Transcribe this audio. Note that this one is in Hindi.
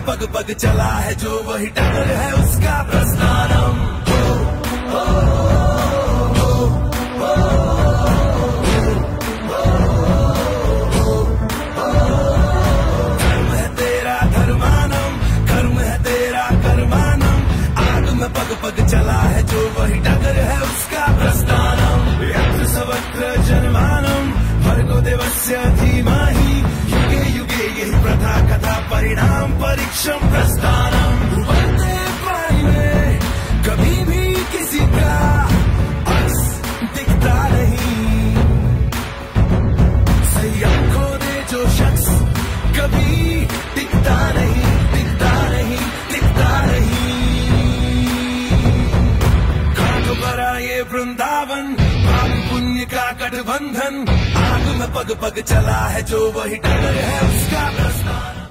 पग पग चला है जो वही डगर है उसका प्रस्थानम। धर्म है तेरा धर्मानम, कर्म है तेरा कर्मानम। आग में पग पग चला है जो वही डगर है उसका प्रस्थानम। यत्र सर्वत्र जन्मानम भर्गो देवस्य धीमहि युगे युगे यही प्रथा कथा परिणाम परीक्षम प्रस्थानम। उबलते पानी में कभी भी किसी का अक्स दिखता नहीं, संयम खो दे जो शख्स कभी दिखता नहीं, दिखता नहीं, दिखता नहीं। घाट भरा ये वृंदावन पाप पुण्य का गठबंधन। आग में पग पग चला है जो वही डगर है उसका प्रस्थान।